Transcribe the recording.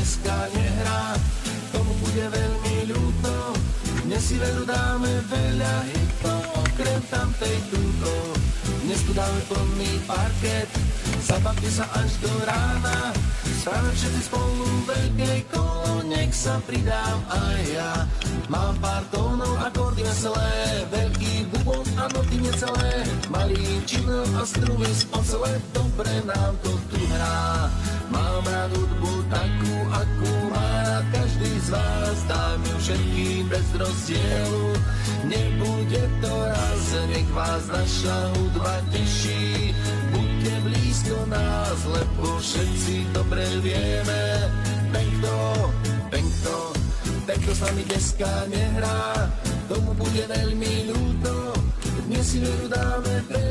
dneska nehrá, tomu bude veľmi ľúto. Dnes si veru dáme veľa hitov, okrem tamtej túto. Dnes tu dáme plný parket, zabavte sa až do rána. Spravme všetci spolu veľkej kolo, nech sa pridám aj ja. Mám pár tónov, akordy veselé, veľký bubon a noty necelé. Malý činnel a struny z ocele, dobre nám to tu hrá. Mám rád hudbu takú, akú má rád každý z vás. Dám ju všetkým bez rozdielu, nebude to raz. Nech vás naša hudba teší, buďte blízko nás, lebo všetci dobre vieme. Pekto s nami dneska nehrá, tomu bude veľmi ľúto. Dnes si veru dáme veľa.